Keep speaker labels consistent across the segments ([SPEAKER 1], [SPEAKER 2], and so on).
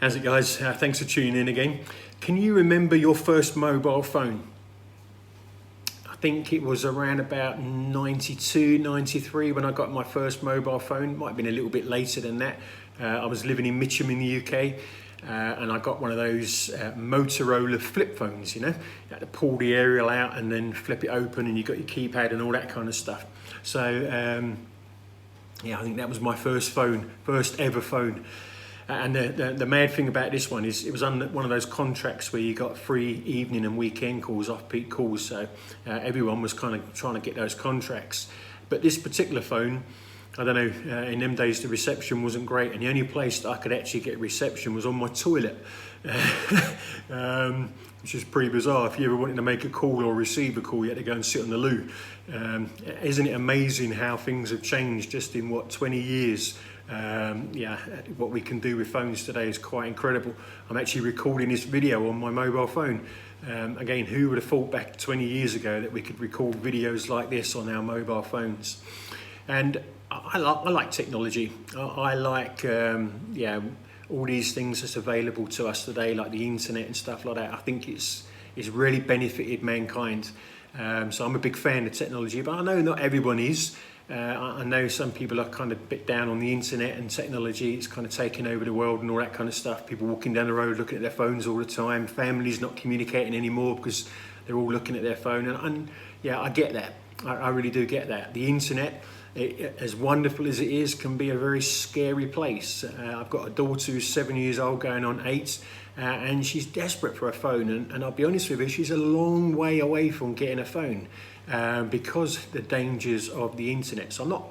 [SPEAKER 1] How's it, guys? Thanks for tuning in again. Can you remember your first mobile phone? I think it was around about 92, 93 when I got my first mobile phone. Might have been a little bit later than that. I was living in Mitcham in the UK, and I got one of those Motorola flip phones, you had to pull the aerial out and then flip it open, and you got your keypad and all that kind of stuff. So yeah, I think that was my first ever phone. And the mad thing about this one is it was on one of those contracts where you got free evening and weekend calls, off-peak calls, so everyone was kind of trying to get those contracts. But this particular phone, I don't know, in them days the reception wasn't great, and the only place that I could actually get reception was on my toilet, which is pretty bizarre. If you ever wanted to make a call or receive a call, you had to go and sit on the loo. Isn't it amazing how things have changed just in, 20 years? Yeah, what we can do with phones today is quite incredible. I'm actually recording this video on my mobile phone. Again, who would have thought back 20 years ago that we could record videos like this on our mobile phones? And I like technology. I like all these things that's available to us today, like the internet and stuff like that. I think it's really benefited mankind. So I'm a big fan of technology, but I know not everyone is. I know some people are kind of a bit down on the internet and technology. It's kind of taking over the world and all that kind of stuff. People walking down the road looking at their phones all the time. Families not communicating anymore because they're all looking at their phone. And yeah, I get that. I really do get that. The internet, as wonderful as it is, can be a very scary place. I've got a daughter who's 7 years old, going on 8, and she's desperate for a phone. And I'll be honest with you, she's a long way away from getting a phone. Because the dangers of the internet. So I'm not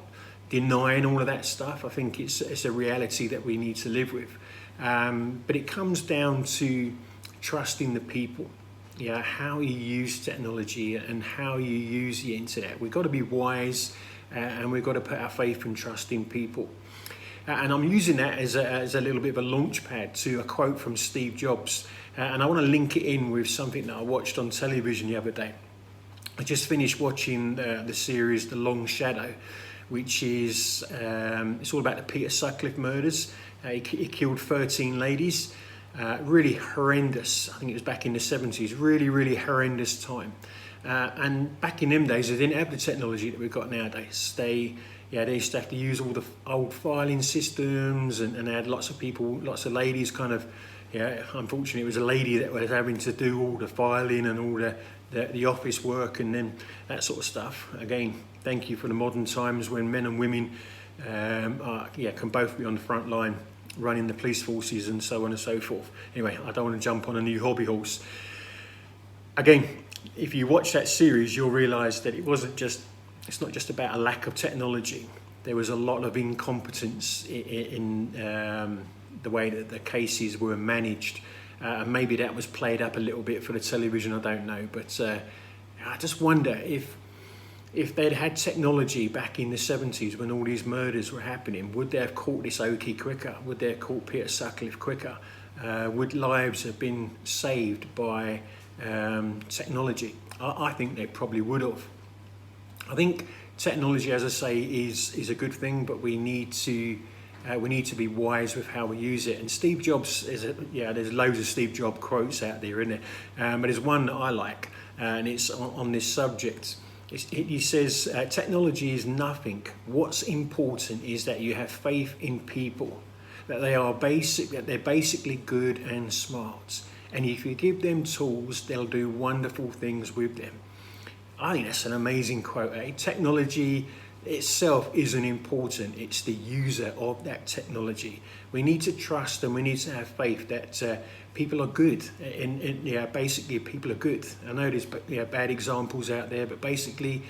[SPEAKER 1] denying all of that stuff. I think it's a reality that we need to live with. But it comes down to trusting the people. Yeah, how you use technology and how you use the internet. We've got to be wise, and we've got to put our faith and trust in people. And I'm using that as a little bit of a launch pad to a quote from Steve Jobs. And I want to link it in with something that I watched on television the other day. I just finished watching the series The Long Shadow, which is it's all about the Peter Sutcliffe murders. He killed 13 ladies. Really horrendous. I think it was back in the 70s. Really, really horrendous time. And back in them days, they didn't have the technology that we've got nowadays. They used to have to use all the old filing systems, and they had lots of people, lots of ladies kind of. Yeah, unfortunately, it was a lady that was having to do all the filing and all the office work and then that sort of stuff. Again, thank you for the modern times when men and women can both be on the front line running the police forces and so on and so forth. Anyway, I don't want to jump on a new hobby horse. Again, if you watch that series, you'll realise that it's not just about a lack of technology. There was a lot of incompetence in the way that the cases were managed. Maybe that was played up a little bit for the television, I don't know. But I just wonder if they'd had technology back in the 70s when all these murders were happening, would they have caught this Oakey quicker? Would they have caught Peter Sutcliffe quicker? Would lives have been saved by technology? I think they probably would have. I think technology, as I say, is a good thing, but we need to be wise with how we use it. And Steve Jobs there's loads of Steve Jobs quotes out there, isn't there? But there's one that I like, and it's on this subject. He says, technology is nothing. What's important is that you have faith in people, that they're basically good and smart. And if you give them tools, they'll do wonderful things with them. I think that's an amazing quote. Technology itself isn't important, it's the user of that technology. We need to trust and we need to have faith that people are good, and basically people are good. I know there's bad examples out there, but basically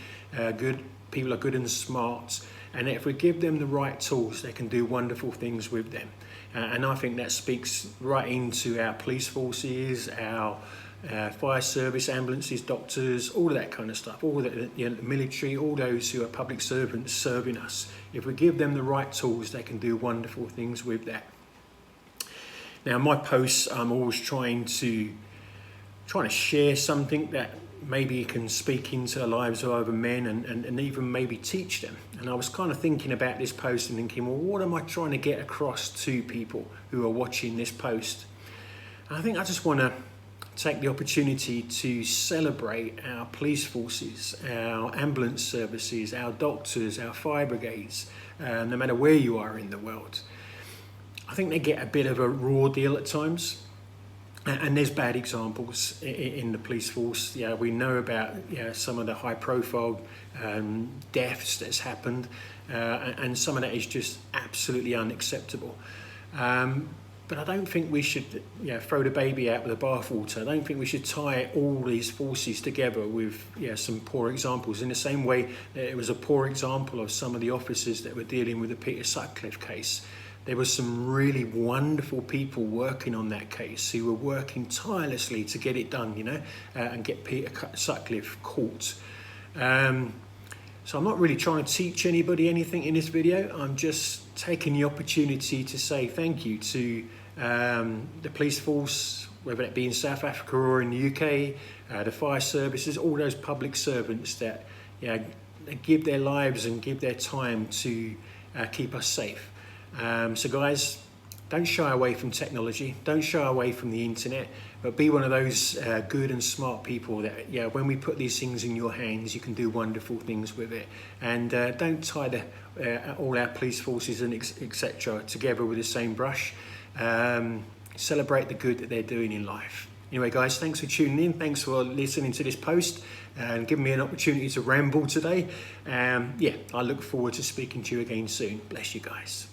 [SPEAKER 1] good people are good and smart, and if we give them the right tools, they can do wonderful things with them. And I think that speaks right into our police forces, our fire service, ambulances, doctors, all of that kind of stuff, all the military, all those who are public servants serving us. If we give them the right tools, they can do wonderful things with that. Now, in my posts, I'm always trying to share something that maybe you can speak into the lives of other men and even maybe teach them. And I was kind of thinking about this post and thinking, well, what am I trying to get across to people who are watching this post? And I think I just want to take the opportunity to celebrate our police forces, our ambulance services, our doctors, our fire brigades, no matter where you are in the world. I think they get a bit of a raw deal at times. And there's bad examples in the police force. Yeah, we know about some of the high-profile deaths that's happened, and some of that is just absolutely unacceptable. But I don't think we should throw the baby out with the bathwater. I don't think we should tie all these forces together with some poor examples. In the same way that it was a poor example of some of the officers that were dealing with the Peter Sutcliffe case. There were some really wonderful people working on that case who were working tirelessly to get it done, and get Peter Sutcliffe caught. So I'm not really trying to teach anybody anything in this video. I'm just taking the opportunity to say thank you to the police force, whether it be in South Africa or in the UK, the fire services, all those public servants that give their lives and give their time to keep us safe. So guys, don't shy away from technology, don't shy away from the internet, but be one of those good and smart people that, when we put these things in your hands, you can do wonderful things with it. And don't tie all our police forces and etc. together with the same brush. Celebrate the good that they're doing in life. Anyway guys, thanks for tuning in, thanks for listening to this post and giving me an opportunity to ramble today. I look forward to speaking to you again soon. Bless you guys.